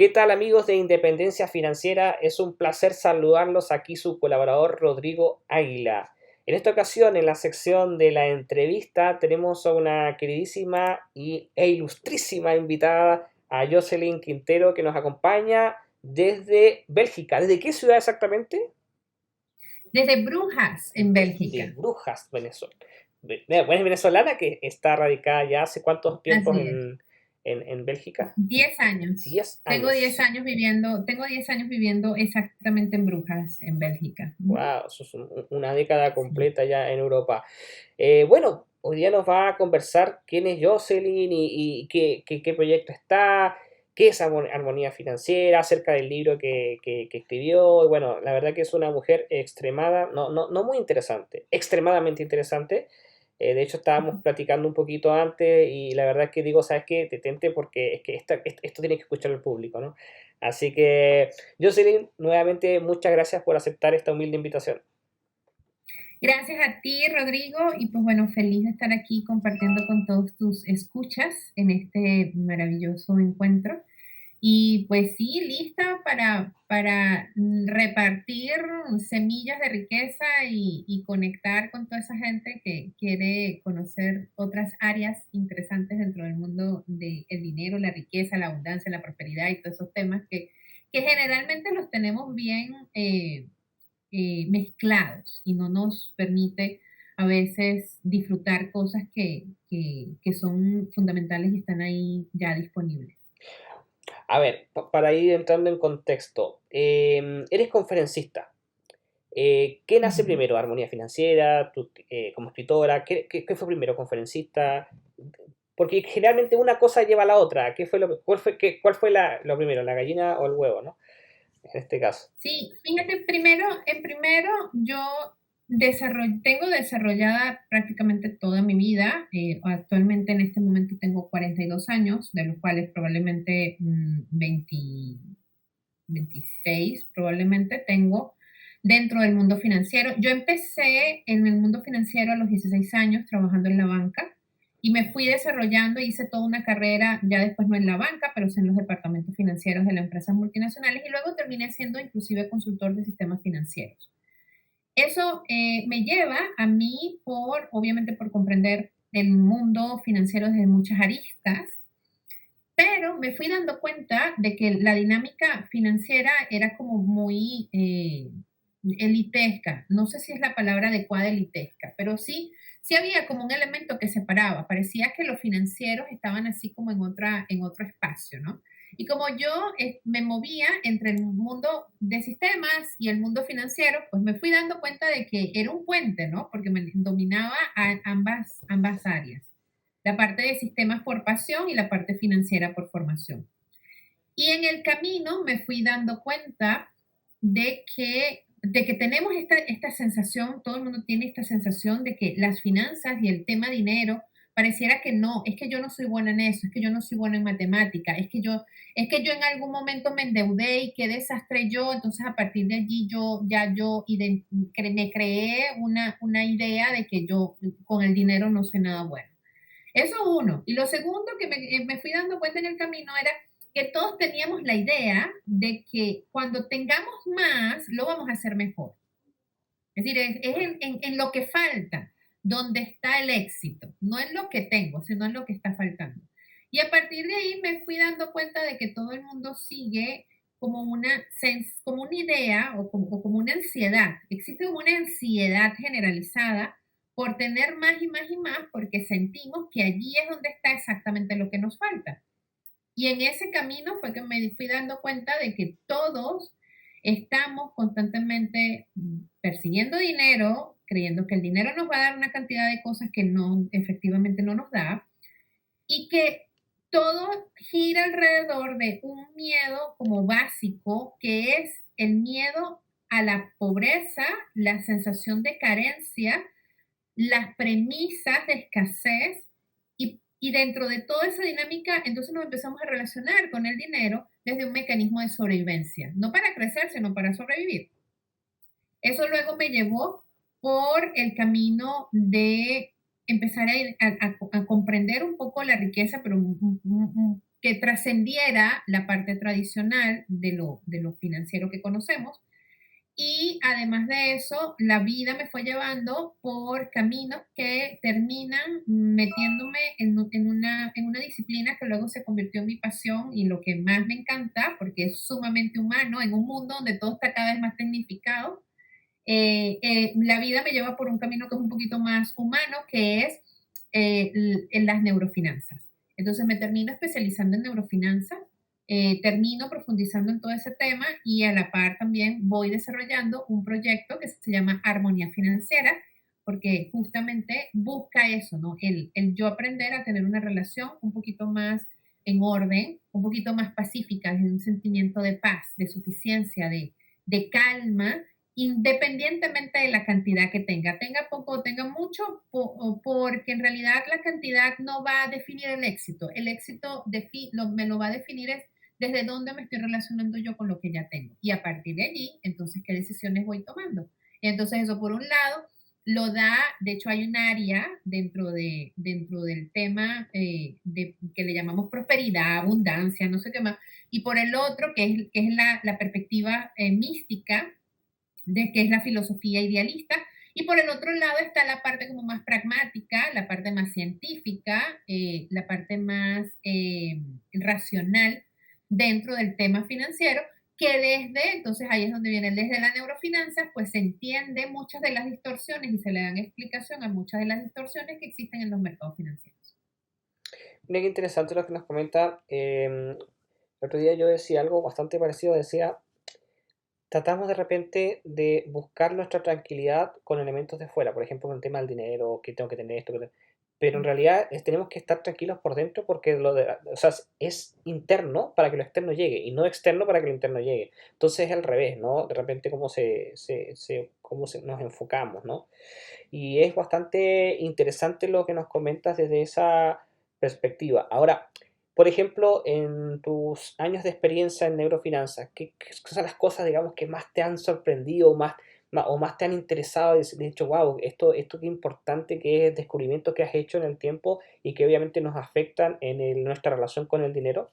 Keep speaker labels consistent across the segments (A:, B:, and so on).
A: ¿Qué tal amigos de Independencia Financiera? Es un placer saludarlos aquí su colaborador Rodrigo Águila. En esta ocasión, en la sección de la entrevista, tenemos a una queridísima e ilustrísima invitada, a Jocelyn Quintero, que nos acompaña desde Bélgica. ¿Desde qué ciudad exactamente?
B: Desde Brujas, en
A: Desde
B: Bélgica.
A: Brujas, Venezuela. Bueno, es venezolana que está radicada ya hace cuántos tiempos
B: Así es.
A: en Bélgica.
B: 10 años.
A: 10 años.
B: Tengo 10 años viviendo exactamente en Brujas, en Bélgica. Ujú.
A: Wow, eso es una década
B: Sí.
A: completa ya en Europa. Bueno, hoy día nos va a conversar quién es Jocelyn y qué proyecto está, qué es Armonía Financiera, acerca del libro que escribió. Y bueno, la verdad que es una mujer no muy interesante, extremadamente interesante. De hecho, estábamos platicando un poquito antes y la verdad es que digo, ¿sabes qué? Detente porque es que esto tiene que escuchar el público, ¿no? Así que, Jocelyn, nuevamente muchas gracias por aceptar esta humilde invitación.
B: Gracias a ti, Rodrigo, y pues bueno, feliz de estar aquí compartiendo con todos tus escuchas en este maravilloso encuentro. Y pues sí, lista para repartir semillas de riqueza y conectar con toda esa gente que quiere conocer otras áreas interesantes dentro del mundo del dinero, la riqueza, la abundancia, la prosperidad y todos esos temas que generalmente los tenemos bien mezclados y no nos permite a veces disfrutar cosas que son fundamentales y están ahí ya disponibles.
A: A ver, para ir entrando en contexto, eres conferencista. ¿Qué nace
B: Ujú.
A: primero? ¿Armonía Financiera? ¿Tú, como escritora? ¿Qué fue primero? ¿Conferencista? Porque generalmente una cosa lleva a la otra. ¿Cuál fue lo primero? ¿La gallina o el huevo, no? En este caso.
B: Sí, fíjate, en primero yo tengo desarrollada prácticamente toda mi vida. Actualmente en este momento tengo 42 años, de los cuales probablemente 20, 26 probablemente tengo dentro del mundo financiero. Yo empecé en el mundo financiero a los 16 años trabajando en la banca y me fui desarrollando, hice toda una carrera, ya después no en la banca, pero sí en los departamentos financieros de las empresas multinacionales y luego terminé siendo inclusive consultor de sistemas financieros. Eso me lleva a mí obviamente por comprender el mundo financiero desde muchas aristas, pero me fui dando cuenta de que la dinámica financiera era como muy elitesca. No sé si es la palabra adecuada elitesca, pero sí había como un elemento que separaba. Parecía que los financieros estaban así como en otro espacio, ¿no? Y como yo me movía entre el mundo de sistemas y el mundo financiero, pues me fui dando cuenta de que era un puente, ¿no? Porque me dominaba ambas áreas, la parte de sistemas por pasión y la parte financiera por formación. Y en el camino me fui dando cuenta de que tenemos esta sensación, todo el mundo tiene esta sensación de que las finanzas y el tema dinero pareciera que no, es que yo no soy buena en eso, es que yo no soy buena en matemática, es que yo en algún momento me endeudé y qué desastre yo, entonces a partir de allí me creé una idea de que yo con el dinero no soy nada bueno. Eso uno. Y lo segundo que me fui dando cuenta en el camino era que todos teníamos la idea de que cuando tengamos más, lo vamos a hacer mejor. Es decir, es en lo que falta donde está el éxito, no en lo que tengo, sino en lo que está faltando. Y a partir de ahí me fui dando cuenta de que todo el mundo sigue como una idea o como una ansiedad. Existe como una ansiedad generalizada por tener más y más y más porque sentimos que allí es donde está exactamente lo que nos falta. Y en ese camino fue que me fui dando cuenta de que todos estamos constantemente persiguiendo dinero, creyendo que el dinero nos va a dar una cantidad de cosas que no, efectivamente no nos da, y que todo gira alrededor de un miedo como básico, que es el miedo a la pobreza, la sensación de carencia, las premisas de escasez y dentro de toda esa dinámica, entonces nos empezamos a relacionar con el dinero desde un mecanismo de sobrevivencia, no para crecer, sino para sobrevivir. Eso luego me llevó por el camino de empezar a comprender un poco la riqueza, pero que trascendiera la parte tradicional de lo financiero que conocemos. Y además de eso, la vida me fue llevando por caminos que terminan metiéndome en una disciplina que luego se convirtió en mi pasión y lo que más me encanta, porque es sumamente humano, en un mundo donde todo está cada vez más tecnificado. La vida me lleva por un camino que es un poquito más humano, que es en las neurofinanzas. Entonces me termino especializando en neurofinanzas, termino profundizando en todo ese tema y a la par también voy desarrollando un proyecto que se llama Armonía Financiera, porque justamente busca eso, ¿no? El yo aprender a tener una relación un poquito más en orden, un poquito más pacífica, desde un sentimiento de paz, de suficiencia, de calma, independientemente de la cantidad que tenga poco o tenga mucho, porque en realidad la cantidad no va a definir el éxito me lo va a definir es desde dónde me estoy relacionando yo con lo que ya tengo. Y a partir de allí, entonces, ¿qué decisiones voy tomando? Y entonces eso por un lado lo da, de hecho hay un área dentro del tema que le llamamos prosperidad, abundancia, no sé qué más, y por el otro, que es la perspectiva mística, de qué es la filosofía idealista, y por el otro lado está la parte como más pragmática, la parte más científica, la parte más racional dentro del tema financiero, que desde, entonces ahí es donde viene, desde la neurofinanza, pues se entiende muchas de las distorsiones y se le dan explicación a muchas de las distorsiones que existen en los mercados financieros.
A: Mira qué interesante lo que nos comenta. El otro día yo decía algo bastante parecido, decía, tratamos de repente de buscar nuestra tranquilidad con elementos de fuera, por ejemplo, con el tema del dinero, que tengo que tener esto, pero en realidad tenemos que estar tranquilos por dentro porque o sea, es interno para que lo externo llegue y no externo para que lo interno llegue. Entonces es al revés, ¿no? De repente nos enfocamos, ¿no? Y es bastante interesante lo que nos comentas desde esa perspectiva. Ahora, por ejemplo, en tus años de experiencia en neurofinanzas, ¿qué son las cosas, digamos, que más te han sorprendido o más te han interesado? De hecho, wow, esto qué importante que es descubrimientos que has hecho en el tiempo y que obviamente nos afectan en nuestra relación con el dinero.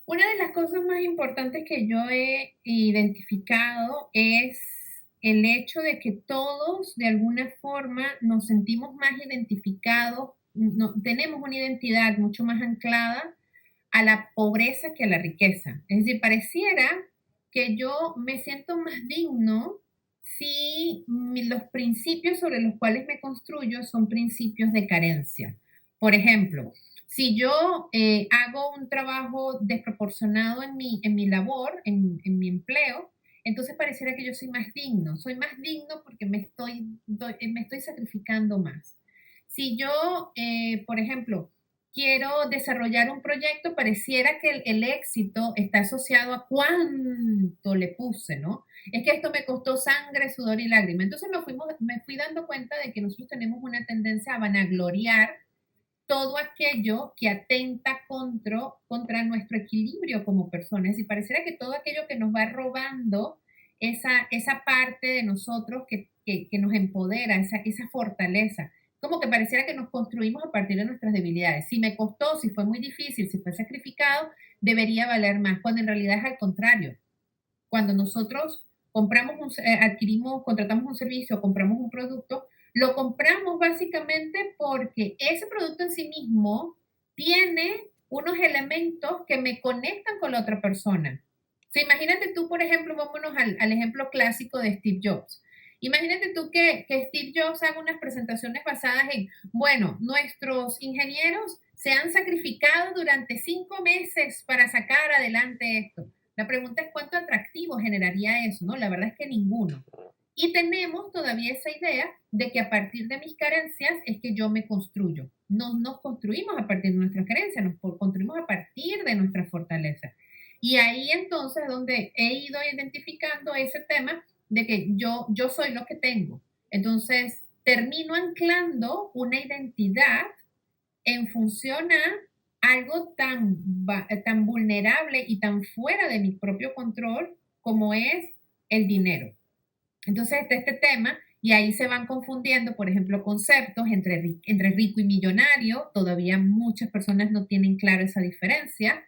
B: Una de las cosas más importantes que yo he identificado es el hecho de que todos de alguna forma nos sentimos más identificados, tenemos una identidad mucho más anclada a la pobreza que a la riqueza. Es decir, pareciera que yo me siento más digno si los principios sobre los cuales me construyo son principios de carencia. Por ejemplo, si yo hago un trabajo desproporcionado en mi labor, mi empleo, entonces pareciera que yo soy más digno. Soy más digno porque me estoy sacrificando más. Si yo, por ejemplo, quiero desarrollar un proyecto, pareciera que el éxito está asociado a cuánto le puse, ¿no? Es que esto me costó sangre, sudor y lágrima. Entonces me fui dando cuenta de que nosotros tenemos una tendencia a vanagloriar todo aquello que atenta contra nuestro equilibrio como personas. Y pareciera que todo aquello que nos va robando esa parte de nosotros que nos empodera, esa fortaleza. Como que pareciera que nos construimos a partir de nuestras debilidades. Si me costó, si fue muy difícil, si fue sacrificado, debería valer más, cuando en realidad es al contrario. Cuando nosotros contratamos un servicio, compramos un producto, lo compramos básicamente porque ese producto en sí mismo tiene unos elementos que me conectan con la otra persona. O sea, imagínate tú, por ejemplo, vámonos al ejemplo clásico de Steve Jobs. Imagínate tú que Steve Jobs haga unas presentaciones basadas en, bueno, nuestros ingenieros se han sacrificado durante 5 meses para sacar adelante esto. La pregunta es cuánto atractivo generaría eso, ¿no? La verdad es que ninguno. Y tenemos todavía esa idea de que a partir de mis carencias es que yo me construyo. No nos construimos a partir de nuestras carencias, nos construimos a partir de nuestra fortaleza. Y ahí entonces es donde he ido identificando ese tema de que yo soy lo que tengo. Entonces termino anclando una identidad en función a algo tan vulnerable y tan fuera de mi propio control como es el dinero. Entonces, este tema Y ahí se van confundiendo, por ejemplo, conceptos entre rico y millonario. Todavía muchas personas no tienen claro esa diferencia.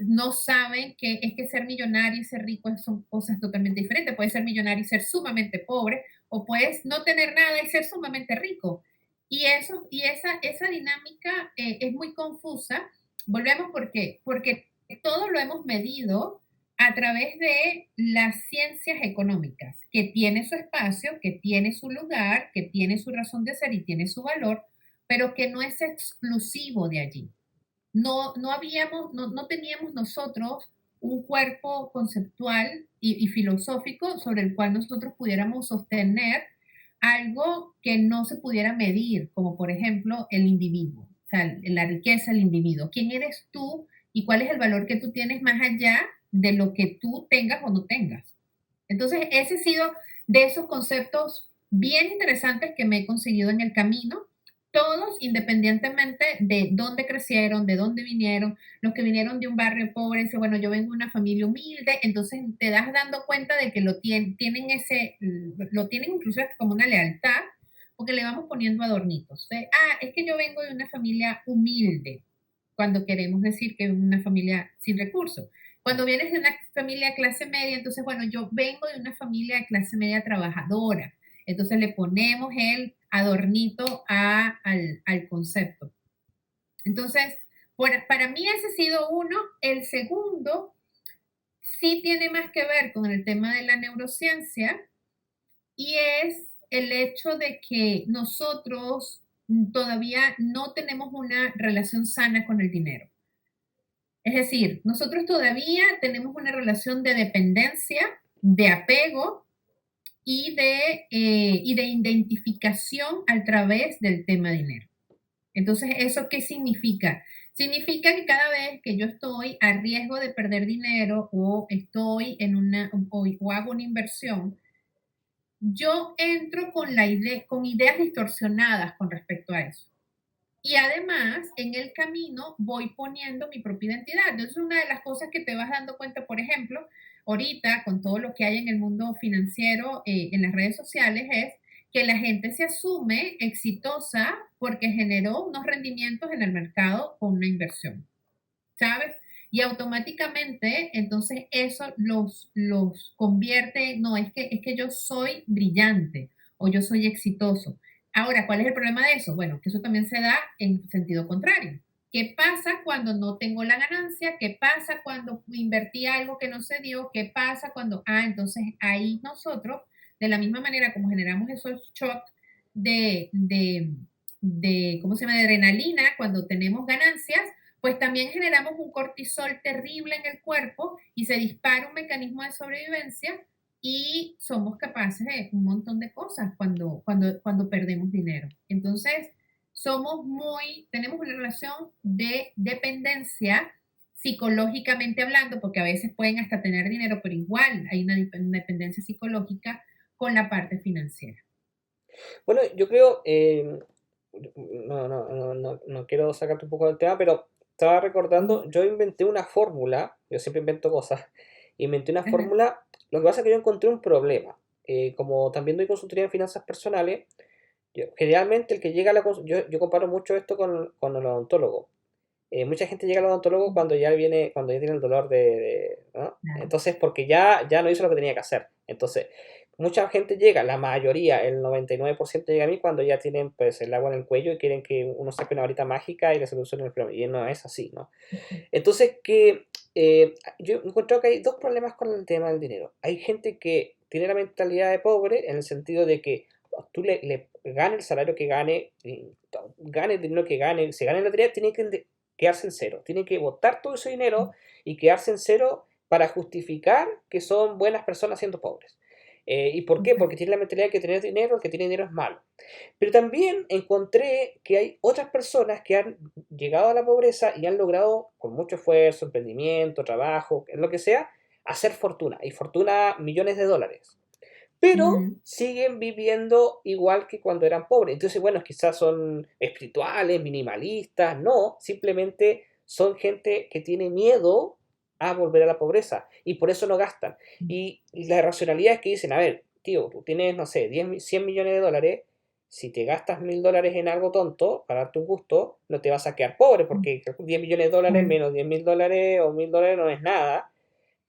B: No saben que es que ser millonario y ser rico son cosas totalmente diferentes. Puedes ser millonario y ser sumamente pobre, o puedes no tener nada y ser sumamente rico. Esa dinámica es muy confusa. Volvemos porque todo lo hemos medido a través de las ciencias económicas, que tiene su espacio, que tiene su lugar, que tiene su razón de ser y tiene su valor, pero que no es exclusivo de allí. No teníamos nosotros un cuerpo conceptual y filosófico sobre el cual nosotros pudiéramos sostener algo que no se pudiera medir, como por ejemplo el individuo, o sea, la riqueza del individuo. ¿Quién eres tú y cuál es el valor que tú tienes más allá de lo que tú tengas o no tengas? Entonces, ese ha sido de esos conceptos bien interesantes que me he conseguido en el camino, todos independientemente de dónde crecieron, de dónde vinieron. Los que vinieron de un barrio pobre, dicen, bueno, yo vengo de una familia humilde, entonces te das dando cuenta de que lo tienen incluso como una lealtad, porque le vamos poniendo adornitos. Es que yo vengo de una familia humilde, cuando queremos decir que es una familia sin recursos. Cuando vienes de una familia de clase media, entonces, bueno, yo vengo de una familia de clase media trabajadora. Entonces le ponemos el adornito al concepto. Entonces, para mí ese ha sido uno. El segundo sí tiene más que ver con el tema de la neurociencia y es el hecho de que nosotros todavía no tenemos una relación sana con el dinero. Es decir, nosotros todavía tenemos una relación de dependencia, de apego y de identificación a través del tema dinero. Entonces, ¿eso qué significa? Significa que cada vez que yo estoy a riesgo de perder dinero o estoy o hago una inversión, yo entro con ideas distorsionadas con respecto a eso. Y además, en el camino voy poniendo mi propia identidad. Entonces, una de las cosas que te vas dando cuenta, por ejemplo, ahorita con todo lo que hay en el mundo financiero, en las redes sociales, es que la gente se asume exitosa porque generó unos rendimientos en el mercado con una inversión, ¿sabes? Y automáticamente, entonces eso los convierte, no, es que yo soy brillante o yo soy exitoso. Ahora, ¿cuál es el problema de eso? Bueno, que eso también se da en sentido contrario. ¿Qué pasa cuando no tengo la ganancia? ¿Qué pasa cuando invertí algo que no se dio? ¿Qué pasa cuando, entonces ahí nosotros, de la misma manera como generamos esos shocks de, de, ¿cómo se llama?, de adrenalina cuando tenemos ganancias, pues también generamos un cortisol terrible en el cuerpo y se dispara un mecanismo de sobrevivencia y somos capaces de un montón de cosas cuando perdemos dinero. Entonces, tenemos una relación de dependencia psicológicamente hablando, porque a veces pueden hasta tener dinero, pero igual hay una dependencia psicológica con la parte financiera.
A: Bueno, yo creo, no quiero sacarte un poco del tema, pero estaba recordando, yo inventé una fórmula, yo siempre invento cosas, inventé una
B: Ajá.
A: fórmula, lo que pasa es que yo encontré un problema. Como también doy consultoría en finanzas personales, generalmente el que llega a yo comparo mucho esto con el odontólogo. Mucha gente llega al odontólogo cuando ya tiene el dolor ¿no?
B: Claro.
A: Entonces, porque ya no hizo lo que tenía que hacer. Entonces, mucha gente llega, la mayoría, el 99% llega a mí cuando ya tienen pues el agua en el cuello y quieren que uno saque una varita mágica y le solucione el problema. Y no es así, ¿no? Entonces, yo encuentro que hay dos problemas con el tema del dinero. Hay gente que tiene la mentalidad de pobre en el sentido de que tú le gane el salario que gane, gane el dinero que gane, se gane la lotería, tiene que quedarse en cero. Tiene que botar todo ese dinero y quedarse en cero para justificar que son buenas personas siendo pobres. ¿Y por qué? Porque tiene la mentalidad de que tener dinero, el que tiene dinero es malo. Pero también encontré que hay otras personas que han llegado a la pobreza y han logrado, con mucho esfuerzo, emprendimiento, trabajo, lo que sea, hacer fortuna. Y fortuna millones de dólares. Pero
B: Ujú.
A: siguen viviendo igual que cuando eran pobres. Entonces, bueno, quizás son espirituales, minimalistas. No, simplemente son gente que tiene miedo a volver a la pobreza y por eso no gastan. Y la racionalidad es que dicen, a ver, tío, tú tienes, no sé, 100 millones de dólares, si te gastas $1.000 en algo tonto, para darte un gusto, no te vas a quedar pobre, porque 10 millones de dólares
B: claro,
A: menos $10.000 o $1.000 no es nada,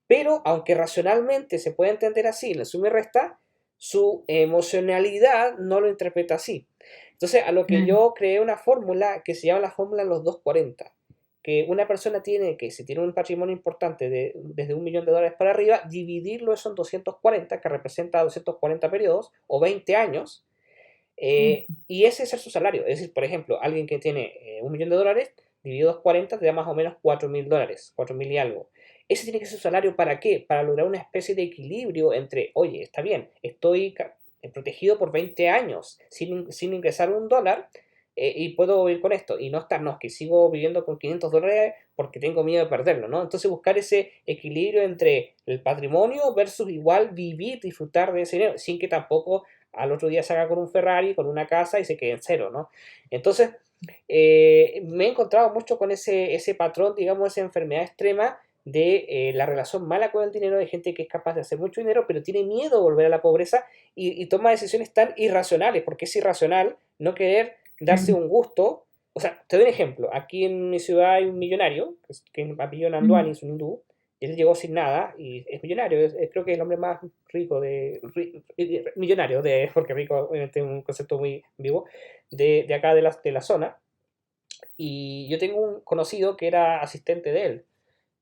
A: pero aunque racionalmente se puede entender así, la suma y resta, su emocionalidad no lo interpreta así. Entonces, a lo que
B: claro.
A: yo creé una fórmula que se llama la fórmula de los 240, que una persona tiene que, si tiene un patrimonio importante desde $1.000.000 para arriba, dividirlo eso en 240, que representa 240 periodos o 20 años, y ese es su salario. Es decir, por ejemplo, alguien que tiene $1.000.000, dividido 240, te da más o menos $4.000, 4.000 y algo. Ese tiene que ser su salario, ¿para qué? Para lograr una especie de equilibrio entre, oye, está bien, estoy protegido por 20 años sin ingresar $1, y puedo vivir con esto, y no estar, no, que sigo viviendo con $500 porque tengo miedo de perderlo, ¿no? Entonces buscar ese equilibrio entre el patrimonio versus igual vivir, disfrutar de ese dinero, sin que tampoco al otro día se haga con un Ferrari, con una casa y se quede en cero, ¿no? Entonces, me he encontrado mucho con ese patrón, digamos, esa enfermedad extrema de la relación mala con el dinero, de gente que es capaz de hacer mucho dinero, pero tiene miedo de volver a la pobreza y toma decisiones tan irracionales, porque es irracional no querer darse
B: Claro.
A: un gusto. O sea, te doy un ejemplo. Aquí en mi ciudad hay un millonario, que es apellido
B: Mm.
A: Nanduani, es un hindú. Él llegó sin nada y es millonario. Creo que es el hombre más rico millonario, porque rico obviamente es un concepto muy vivo, de acá de la zona. Y yo tengo un conocido que era asistente de él.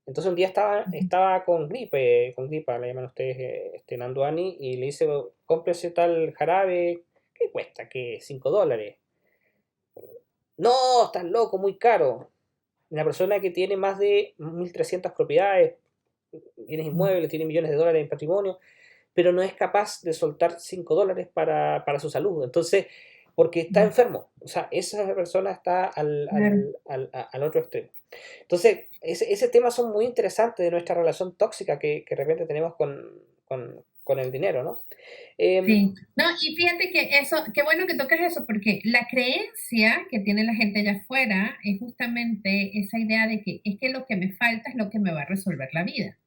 A: Entonces un día estaba con gripa, le llaman ustedes Nanduani, y le dice, cómprese tal jarabe, ¿qué cuesta? ¿Qué? $5. No, estás loco, muy caro. Una persona que tiene más de 1.300 propiedades, bienes inmuebles, tiene millones de dólares en patrimonio, pero no es capaz de soltar $5 para su salud. Entonces, porque está enfermo. O sea, esa persona está
B: Claro.
A: al otro extremo. Entonces, ese tema son muy interesantes de nuestra relación tóxica que de repente tenemos con el dinero, ¿no? Em,
B: Sí, no, y fíjate que eso, qué bueno que tocas eso, porque la creencia que tiene la gente allá afuera es justamente esa idea de que es que lo que me falta es lo que me va a resolver la vida.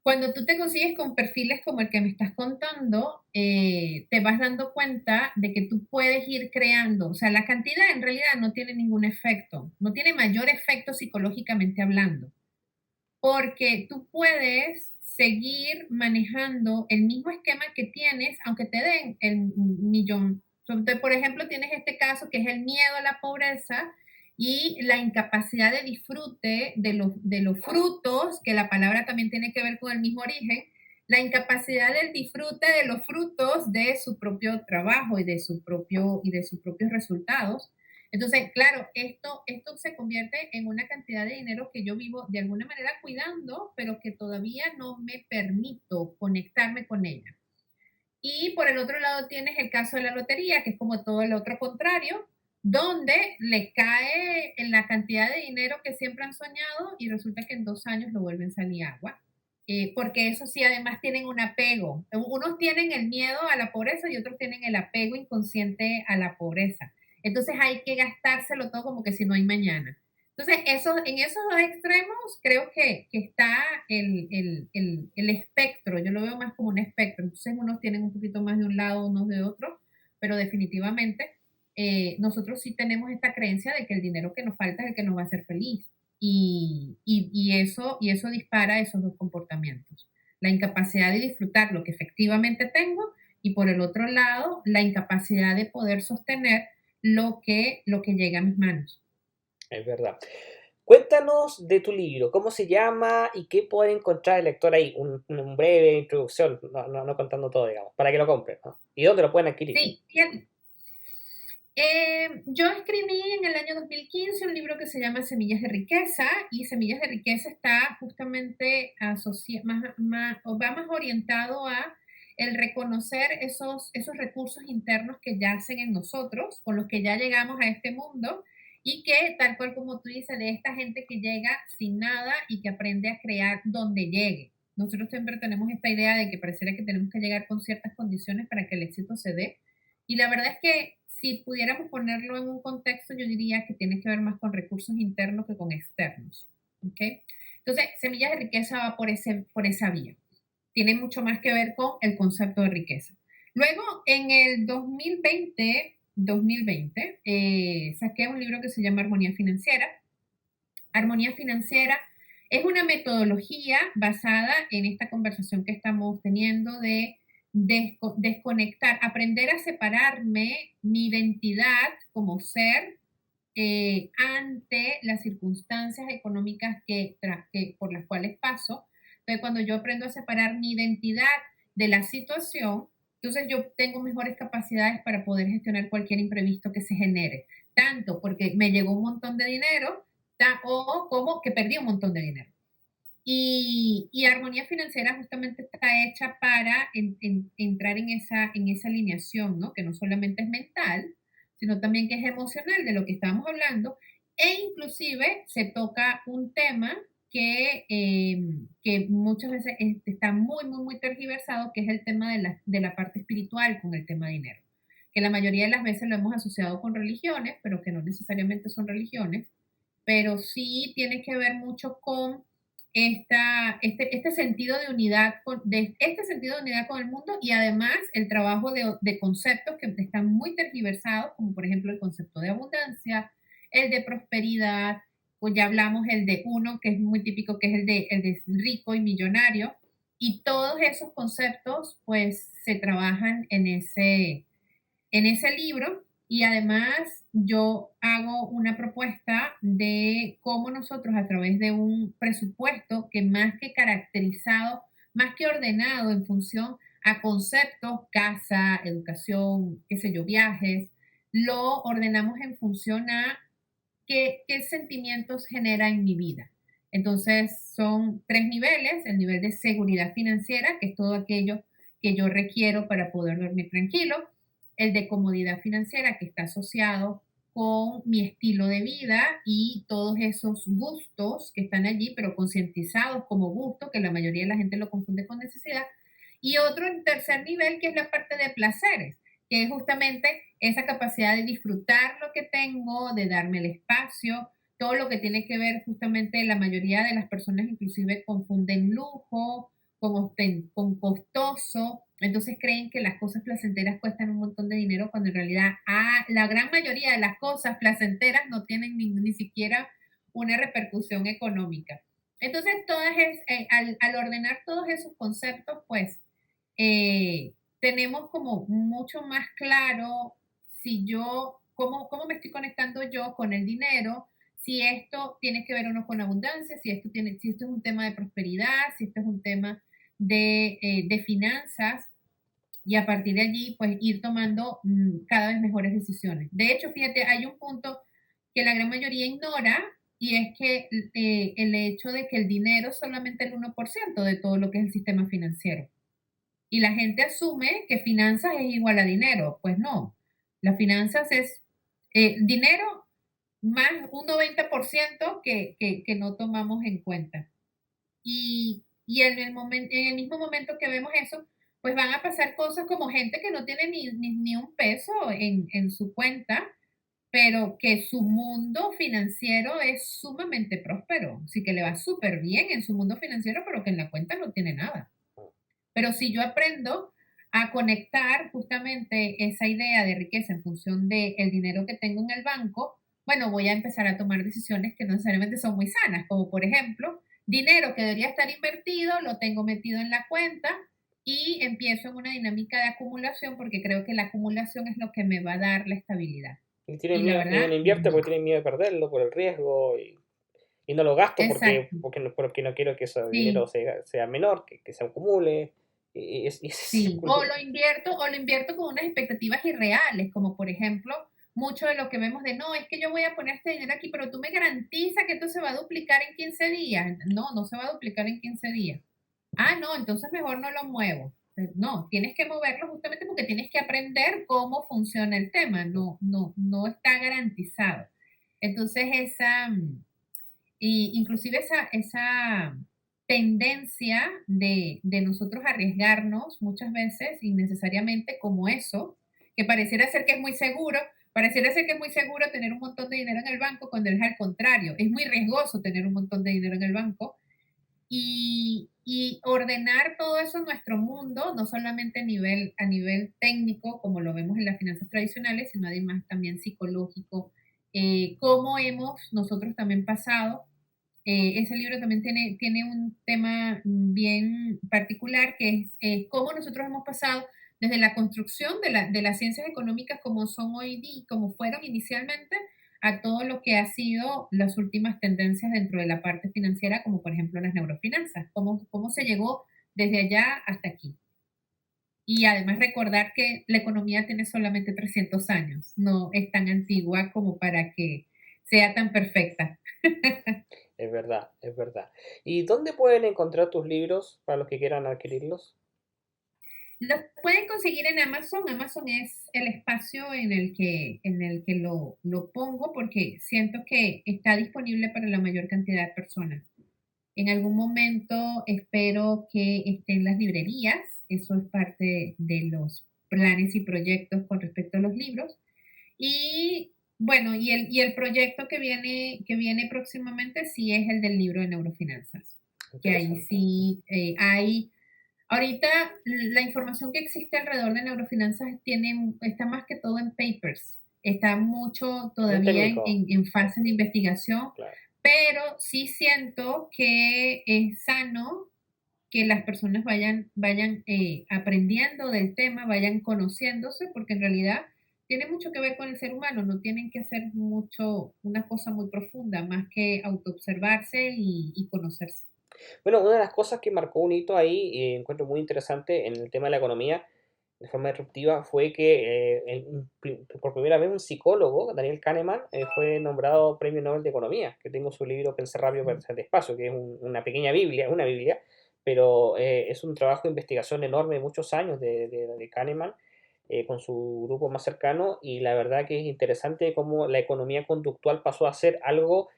B: Cuando tú te consigues con perfiles como el que me estás contando, te vas dando cuenta de que tú puedes ir creando, o sea, la cantidad en realidad no tiene ningún efecto, no tiene mayor efecto psicológicamente hablando, porque tú puedes seguir manejando el mismo esquema que tienes, aunque te den el millón. Entonces, por ejemplo, tienes este caso que es el miedo a la pobreza y la incapacidad de disfrute de los frutos, que la palabra también tiene que ver con el mismo origen, la incapacidad del disfrute de los frutos de su propio trabajo y de sus propios resultados. Entonces, claro, esto se convierte en una cantidad de dinero que yo vivo de alguna manera cuidando, pero que todavía no me permito conectarme con ella. Y por el otro lado tienes el caso de la lotería, que es como todo el otro contrario, donde le cae en la cantidad de dinero que siempre han soñado y resulta que en 2 años lo vuelven salir agua. Porque eso sí, además tienen un apego. Unos tienen el miedo a la pobreza y otros tienen el apego inconsciente a la pobreza. Entonces hay que gastárselo todo como que si no hay mañana. Entonces, en esos dos extremos creo que está el espectro, yo lo veo más como un espectro, entonces unos tienen un poquito más de un lado, unos de otro, pero definitivamente nosotros sí tenemos esta creencia de que el dinero que nos falta es el que nos va a hacer feliz y eso dispara esos dos comportamientos, la incapacidad de disfrutar lo que efectivamente tengo y por el otro lado, la incapacidad de poder sostener lo que llega a mis manos.
A: es verdad. Cuéntanos de tu libro, cómo se llama y qué puede encontrar el lector ahí. Una breve introducción, no contando todo, digamos, para que lo compren, ¿no? Y dónde lo pueden adquirir.
B: Sí, fíjate. Yo escribí en el año 2015 un libro que se llama Semillas de Riqueza y Semillas de Riqueza está justamente va más orientado a el reconocer esos recursos internos que yacen en nosotros, con los que ya llegamos a este mundo y que, tal cual como tú dices, de esta gente que llega sin nada y que aprende a crear donde llegue. Nosotros siempre tenemos esta idea de que pareciera que tenemos que llegar con ciertas condiciones para que el éxito se dé y la verdad es que si pudiéramos ponerlo en un contexto, yo diría que tiene que ver más con recursos internos que con externos. ¿Ok? Entonces, Semillas de Riqueza va por esa vía. tiene mucho más que ver con el concepto de riqueza. Luego, en el 2020 saqué un libro que se llama Armonía Financiera. Armonía Financiera es una metodología basada en esta conversación que estamos teniendo de desconectar, aprender a separarme mi identidad como ser ante las circunstancias económicas por las cuales paso. Entonces, cuando yo aprendo a separar mi identidad de la situación, entonces yo tengo mejores capacidades para poder gestionar cualquier imprevisto que se genere, tanto porque me llegó un montón de dinero o como que perdí un montón de dinero. Y armonía financiera justamente está hecha para entrar en esa alineación, ¿no? Que no solamente es mental, sino también que es emocional de lo que estamos hablando, e inclusive se toca un tema que muchas veces está muy, muy, muy tergiversado, que es el tema de la parte espiritual con el tema de dinero, que la mayoría de las veces lo hemos asociado con religiones, pero que no necesariamente son religiones, pero sí tiene que ver mucho con este sentido de unidad este sentido de unidad con el mundo, y además el trabajo de conceptos que están muy tergiversados, como por ejemplo el concepto de abundancia, el de prosperidad, pues ya hablamos el de uno, que es muy típico, que es el de rico y millonario, y todos esos conceptos pues se trabajan en ese libro, y además yo hago una propuesta de cómo nosotros a través de un presupuesto que más que caracterizado, más que ordenado en función a conceptos, casa, educación, qué sé yo, viajes, lo ordenamos en función a qué sentimientos genera en mi vida. Entonces son 3 niveles: el nivel de seguridad financiera, que es todo aquello que yo requiero para poder dormir tranquilo; el de comodidad financiera, que está asociado con mi estilo de vida y todos esos gustos que están allí, pero concientizados como gusto, que la mayoría de la gente lo confunde con necesidad; y otro en tercer nivel, que es la parte de placeres, que es justamente esa capacidad de disfrutar lo que tengo, de darme el espacio, todo lo que tiene que ver justamente, la mayoría de las personas inclusive confunden lujo con costoso, entonces creen que las cosas placenteras cuestan un montón de dinero, cuando en realidad la gran mayoría de las cosas placenteras no tienen ni siquiera una repercusión económica. Entonces, al ordenar todos esos conceptos, pues tenemos como mucho más claro cómo me estoy conectando yo con el dinero, si esto tiene que ver o no con abundancia, si esto es un tema de prosperidad, si esto es un tema de finanzas, y a partir de allí, pues ir tomando cada vez mejores decisiones. De hecho, fíjate, hay un punto que la gran mayoría ignora, y es que el hecho de que el dinero es solamente el 1% de todo lo que es el sistema financiero. Y la gente asume que finanzas es igual a dinero. Pues no, las finanzas es dinero más un 90% que no tomamos en cuenta. Y en el mismo momento que vemos eso, pues van a pasar cosas como gente que no tiene ni un peso en su cuenta, pero que su mundo financiero es sumamente próspero. Así que le va súper bien en su mundo financiero, pero que en la cuenta no tiene nada. Pero si yo aprendo a conectar justamente esa idea de riqueza en función del dinero que tengo en el banco, bueno, voy a empezar a tomar decisiones que no necesariamente son muy sanas, como por ejemplo, dinero que debería estar invertido, lo tengo metido en la cuenta, y empiezo en una dinámica de acumulación, porque creo que la acumulación es lo que me va a dar la estabilidad.
A: Y tiene
B: Y la
A: miedo, y no
B: verdad,
A: invierte porque tiene miedo de perderlo por el riesgo, y no lo gasto
B: exacto.
A: porque no quiero que ese dinero
B: Sí,
A: sea menor, que se acumule. Y ese
B: sí,
A: círculo.
B: o lo invierto con unas expectativas irreales, como por ejemplo, mucho de lo que vemos de, no, es que yo voy a poner este dinero aquí, pero tú me garantizas que esto se va a duplicar en 15 días. No, no se va a duplicar en 15 días. Ah, no, entonces mejor no lo muevo. No, tienes que moverlo justamente porque tienes que aprender cómo funciona el tema. No, no, no está garantizado. Entonces, y inclusive esa tendencia de nosotros arriesgarnos muchas veces innecesariamente, como eso, que pareciera ser que es muy seguro, pareciera ser que es muy seguro tener un montón de dinero en el banco, cuando es al contrario, es muy riesgoso tener un montón de dinero en el banco, y ordenar todo eso en nuestro mundo, no solamente a nivel técnico, como lo vemos en las finanzas tradicionales, sino además también psicológico, cómo hemos nosotros también pasado. Ese libro también tiene un tema bien particular, que es cómo nosotros hemos pasado desde la construcción de las ciencias económicas como son hoy día, como fueron inicialmente, a todo lo que ha sido las últimas tendencias dentro de la parte financiera, como por ejemplo las neurofinanzas, cómo se llegó desde allá hasta aquí. Y además recordar que la economía tiene solamente 300 años, no es tan antigua como para que sea tan perfecta.
A: Es verdad, es verdad. ¿Y dónde pueden encontrar tus libros para los que quieran adquirirlos?
B: Lo pueden conseguir en Amazon. Amazon es el espacio en el que lo pongo porque siento que está disponible para la mayor cantidad de personas. En algún momento espero que esté en las librerías. Eso es parte de los planes y proyectos con respecto a los libros. Y bueno, y el proyecto que viene próximamente sí es el del libro de neurofinanzas, que ahí
A: Interesante.
B: sí hay. Ahorita la información que existe alrededor de neurofinanzas está más que todo en papers, está mucho
A: Bien
B: todavía
A: técnico,
B: en fases de investigación,
A: claro.
B: pero sí siento que es sano que las personas vayan aprendiendo del tema, vayan conociéndose, porque en realidad tiene mucho que ver con el ser humano, no tienen que hacer mucho, una cosa muy profunda, más que autoobservarse y conocerse.
A: Bueno, una de las cosas que marcó un hito ahí, y encuentro muy interesante en el tema de la economía, de forma disruptiva, fue que por primera vez un psicólogo, Daniel Kahneman, fue nombrado Premio Nobel de Economía, que tengo su libro Pensar rápido, pensar despacio, que es una pequeña Biblia, una Biblia, pero es un trabajo de investigación enorme, muchos años de Kahneman, con su grupo más cercano, y la verdad que es interesante cómo la economía conductual pasó a ser algo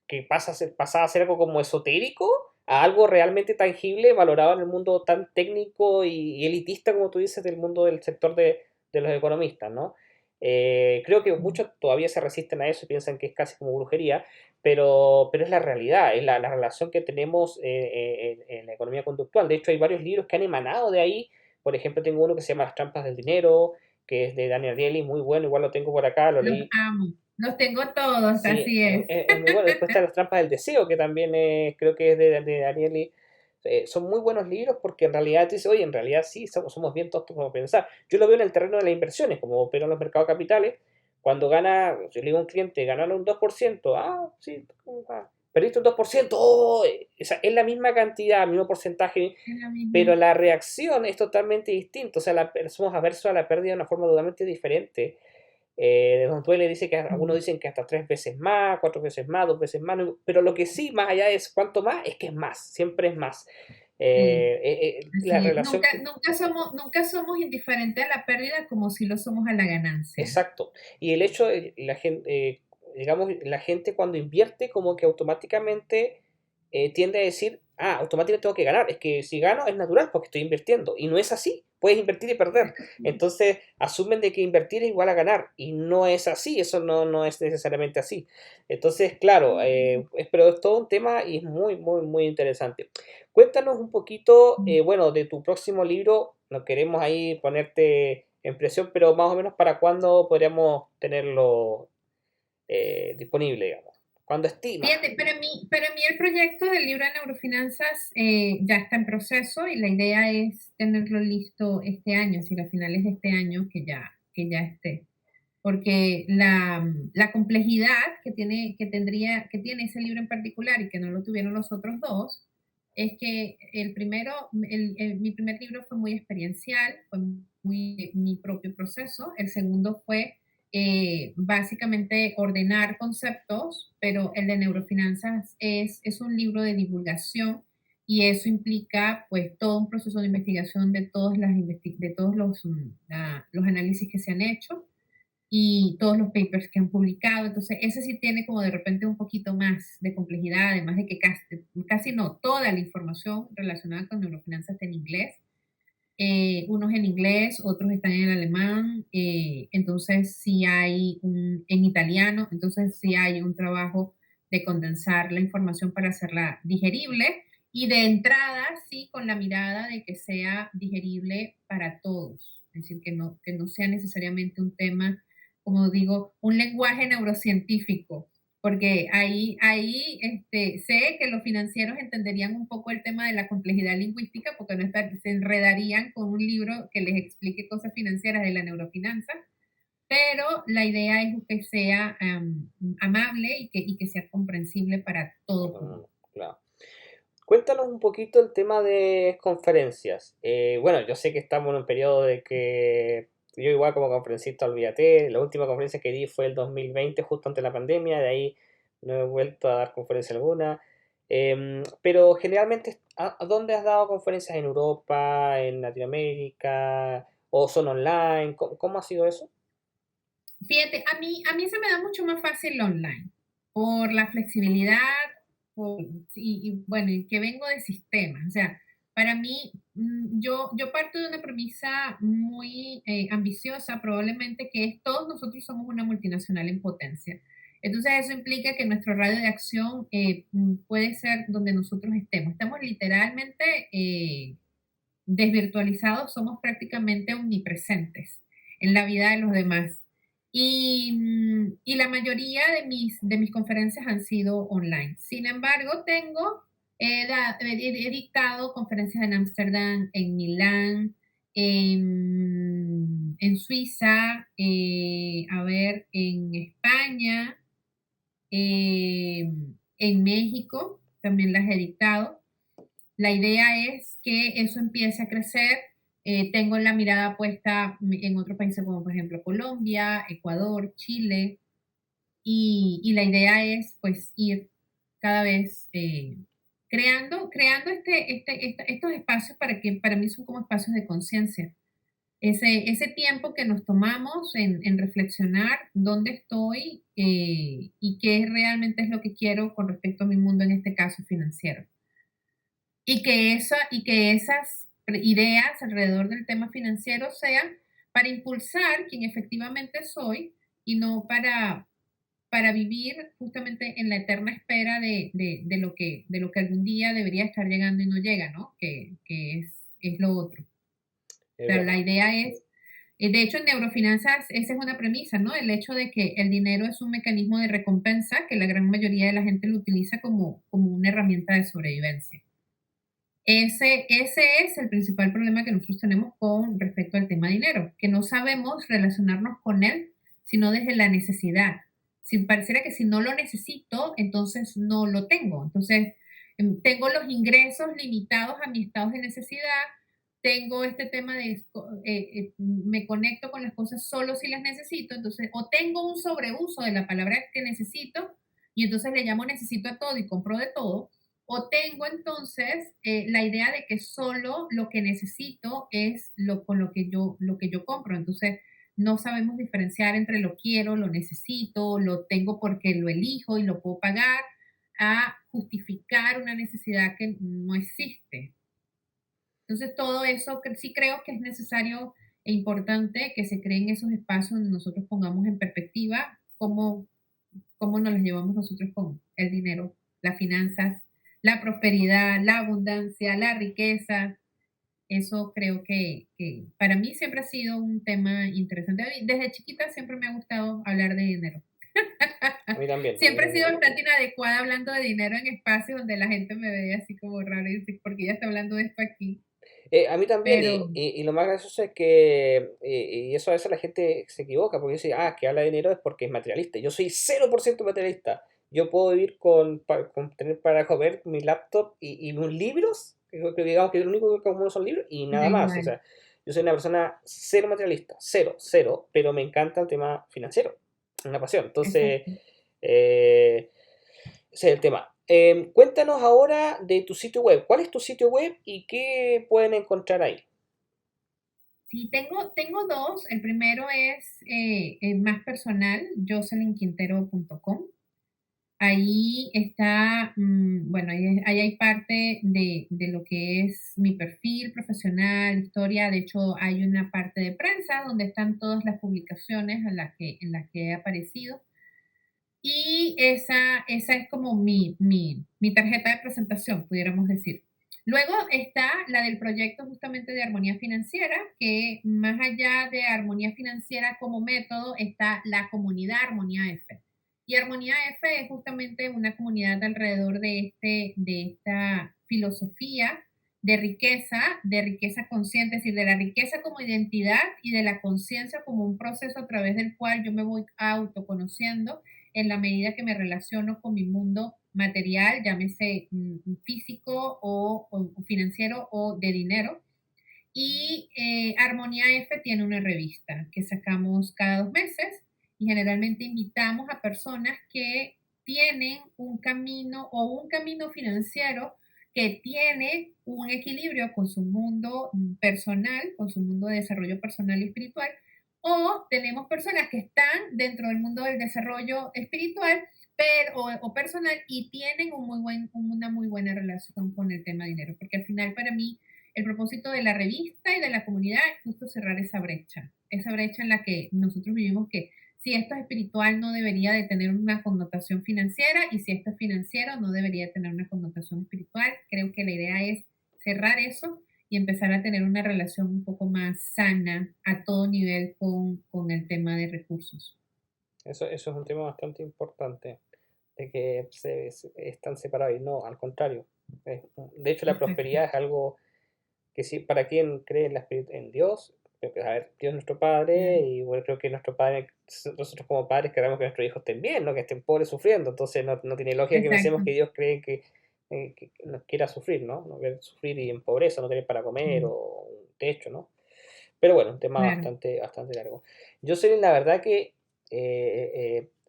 A: que pasaba a ser algo como esotérico a algo realmente tangible, valorado en el mundo tan técnico y elitista, como tú dices, del mundo del sector de los economistas, ¿no? Creo que muchos todavía se resisten a eso y piensan que es casi como brujería, pero es la realidad, es la relación que tenemos en la economía conductual. De hecho, hay varios libros que han emanado de ahí. Por ejemplo, tengo uno que se llama Las trampas del dinero, que es de Daniel Ariely, muy bueno, igual lo tengo por acá, lo
B: Los
A: leí.
B: amo, los tengo todos,
A: Sí,
B: así es.
A: es muy bueno. Después está Las trampas del deseo, que también creo que es de Danieli. Son muy buenos libros porque en realidad te dice, oye, en realidad sí, somos bien tontos como pensar. Yo lo veo en el terreno de las inversiones, como operan los mercados capitales. Cuando gana, yo le digo a un cliente, ganaron un 2%, sí, perdiste un 2%, es la misma cantidad, mismo porcentaje,
B: Es la misma.
A: pero la reacción es totalmente distinta. O sea, somos aversos a la pérdida de una forma totalmente diferente. Don Duele dice que algunos dicen que hasta 3 veces más, 4 veces más, 2 veces más, pero lo que sí, más allá es cuánto más, es que es más, siempre es más.
B: Sí,
A: La
B: así es.
A: relación que,
B: Nunca somos indiferentes a la pérdida como si lo somos a la ganancia.
A: exacto, y el hecho de la gente, digamos, la gente cuando invierte como que automáticamente tiende a decir, automáticamente tengo que ganar, es que si gano es natural porque estoy invirtiendo, y no es así, puedes invertir y perder. Entonces asumen de que invertir es igual a ganar, y no es así, eso no es necesariamente así. Entonces, claro, pero es todo un tema y es muy, muy, muy interesante. Cuéntanos un poquito, bueno, de tu próximo libro, no queremos ahí ponerte en presión, pero más o menos para cuándo podríamos tenerlo disponible, digamos. ¿Cuándo estimas?
B: Fíjate, para mí el proyecto del libro de neurofinanzas ya está en proceso y la idea es tenerlo listo este año, es decir, a finales de este año que ya esté. Porque la complejidad que tiene ese libro en particular y que no lo tuvieron los otros dos, es que el primero, mi primer libro fue muy experiencial, fue muy mi propio proceso. El segundo fue básicamente ordenar conceptos, pero el de neurofinanzas es un libro de divulgación y eso implica pues todo un proceso de investigación de de todos los análisis que se han hecho y todos los papers que han publicado. Entonces, ese sí tiene como de repente un poquito más de complejidad, además de que casi no toda la información relacionada con neurofinanzas está en inglés. Unos en inglés, otros están en alemán, entonces sí hay en italiano, entonces sí hay un trabajo de condensar la información para hacerla digerible Y de entrada, sí, con la mirada de que sea digerible para todos. Es decir, que no sea necesariamente un tema, como digo, un lenguaje neurocientífico, porque sé que los financieros entenderían un poco el tema de la complejidad lingüística, porque no se enredarían con un libro que les explique cosas financieras de la neurofinanza, pero la idea es que sea amable y que sea comprensible para todo público.
A: Claro. Cuéntanos un poquito el tema de conferencias. Bueno, yo sé que estamos en un periodo de que yo igual como conferencista, olvídate, la última conferencia que di fue el 2020, justo antes de la pandemia, de ahí no he vuelto a dar conferencia alguna. Pero generalmente, ¿a dónde has dado conferencias? ¿En Europa, en Latinoamérica o son online? ¿Cómo ha sido eso?
B: Fíjate, a mí se me da mucho más fácil online, por la flexibilidad, bueno, y que vengo de sistemas. O sea, para mí, yo parto de una premisa muy ambiciosa, probablemente, que es todos nosotros somos una multinacional en potencia. Entonces, eso implica que nuestro radio de acción puede ser donde nosotros estemos. Estamos literalmente desvirtualizados, somos prácticamente omnipresentes en la vida de los demás. Y la mayoría de mis conferencias han sido online. Sin embargo, he dictado conferencias en Ámsterdam, en Milán, en Suiza, a ver, en España, en México, también las he dictado. La idea es que eso empiece a crecer. Tengo la mirada puesta en otros países como por ejemplo Colombia, Ecuador, Chile, y la idea es pues ir cada vez creando estos espacios para que para mí son como espacios de conciencia. Ese tiempo que nos tomamos en reflexionar dónde estoy y qué realmente es lo que quiero con respecto a mi mundo, en este caso financiero. Y que esas ideas alrededor del tema financiero sean para impulsar quien efectivamente soy y no para vivir justamente en la eterna espera de lo que algún día debería estar llegando y no llega, ¿no? Es lo otro. O
A: Es
B: sea, la
A: verdad.
B: idea es, de hecho en neurofinanzas esa es una premisa, ¿no? El hecho de que el dinero es un mecanismo de recompensa que la gran mayoría de la gente lo utiliza como una herramienta de sobrevivencia. Ese es el principal problema que nosotros tenemos con respecto al tema dinero, que no sabemos relacionarnos con él, sino desde la necesidad. Si pareciera que si no lo necesito, entonces no lo tengo. Entonces, tengo los ingresos limitados a mi estado de necesidad, tengo este tema me conecto con las cosas solo si las necesito, entonces, o tengo un sobreuso de la palabra que necesito, y entonces le llamo necesito a todo y compro de todo, o tengo entonces la idea de que solo lo que necesito es lo que yo compro. Entonces, no sabemos diferenciar entre lo quiero, lo necesito, lo tengo porque lo elijo y lo puedo pagar, a justificar una necesidad que no existe. Entonces, todo eso sí creo que es necesario e importante que se creen esos espacios donde nosotros pongamos en perspectiva cómo nos las llevamos nosotros con el dinero, las finanzas, la prosperidad, la abundancia, la riqueza. Eso creo que para mí siempre ha sido un tema interesante. Desde chiquita siempre me ha gustado hablar de dinero.
A: A mí también, a mí
B: Siempre he sido
A: también.
B: bastante inadecuada hablando de dinero en espacios donde la gente me ve así como raro y dice, ¿por qué ella está hablando de esto aquí?
A: A mí también,
B: Pero
A: y lo más gracioso es que, y eso a veces la gente se equivoca, porque dice, que habla de dinero es porque es materialista. Yo soy 0% materialista. Yo puedo vivir con tener para comer mi laptop y mis libros, que digamos que lo único que como son libros, y
B: da
A: nada más. O
B: igual.
A: sea, yo soy una persona cero materialista, cero, cero, pero me encanta el tema financiero, una pasión. Entonces,
B: Exacto.
A: eh, ese es el tema. Cuéntanos ahora de tu sitio web. ¿Cuál es tu sitio web y qué pueden encontrar ahí?
B: Sí, tengo dos. El primero es más personal, jocelynquintero.com. Ahí está, bueno, ahí hay parte de lo que es mi perfil profesional, historia. De hecho, hay una parte de prensa donde están todas las publicaciones en las que he aparecido. Y esa es como mi tarjeta de presentación, pudiéramos decir. Luego está la del proyecto justamente de armonía financiera, que más allá de armonía financiera como método, está la comunidad Armonía F. Y Armonía F es justamente una comunidad alrededor de esta filosofía de riqueza consciente, es decir, de la riqueza como identidad y de la conciencia como un proceso a través del cual yo me voy autoconociendo en la medida que me relaciono con mi mundo material, llámese físico o financiero o de dinero. Y Armonía F tiene una revista que sacamos cada 2 meses y generalmente invitamos a personas que tienen un camino o un camino financiero que tiene un equilibrio con su mundo personal, con su mundo de desarrollo personal y espiritual, o tenemos personas que están dentro del mundo del desarrollo espiritual o personal y tienen una muy buena relación con el tema de dinero, porque al final para mí el propósito de la revista y de la comunidad es justo cerrar esa brecha en la que nosotros vivimos que si esto es espiritual no debería de tener una connotación financiera y si esto es financiero no debería de tener una connotación espiritual. Creo que la idea es cerrar eso y empezar a tener una relación un poco más sana a todo nivel con el tema de recursos.
A: Eso es un tema bastante importante, de que están separados y no, al contrario. De hecho, la
B: Exacto.
A: prosperidad es algo que sí, para quien cree en, en Dios, creo que, a ver, Dios es nuestro Padre
B: Claro.
A: y bueno, creo que nuestro Padre, nosotros como padres queremos que nuestros hijos estén bien, no que estén pobres sufriendo, entonces no tiene lógica que pensemos
B: Exacto.
A: que Dios cree que nos quiera sufrir, ¿no? No quiere sufrir y en pobreza, no tener para comer
B: Sí,
A: o un techo, ¿no? Pero bueno, un tema
B: claro.
A: bastante largo. Yo soy la verdad que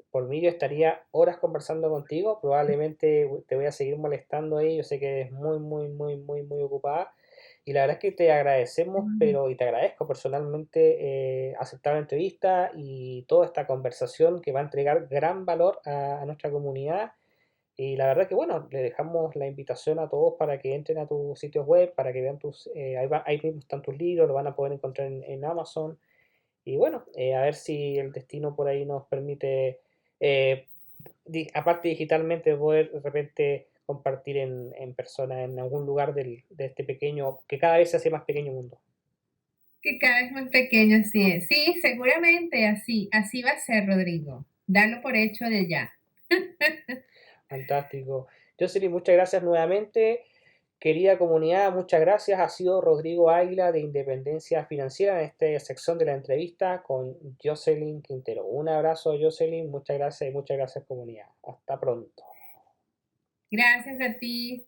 A: por mí yo estaría horas conversando contigo, probablemente te voy a seguir molestando ahí, yo sé que eres muy ocupada y la verdad es que te agradecemos, pero y te agradezco personalmente aceptar la entrevista y toda esta conversación que va a entregar gran valor a nuestra comunidad y la verdad que bueno, le dejamos la invitación a todos para que entren a tus sitios web, para que vean ahí mismo están tus libros, lo van a poder encontrar en Amazon. Y bueno, a ver si el destino por ahí nos permite, eh, aparte digitalmente, poder de repente compartir en persona en algún lugar de este pequeño, que cada vez se hace más pequeño mundo.
B: Que cada vez más pequeño, así es. Sí, seguramente así va a ser, Rodrigo. Darlo por hecho de ya.
A: Fantástico. Jocelyn, muchas gracias nuevamente. Querida comunidad, muchas gracias. Ha sido Rodrigo Águila de Independencia Financiera en esta sección de la entrevista con Jocelyn Quintero. Un abrazo, Jocelyn. Muchas gracias y muchas gracias, comunidad. Hasta pronto.
B: Gracias a ti.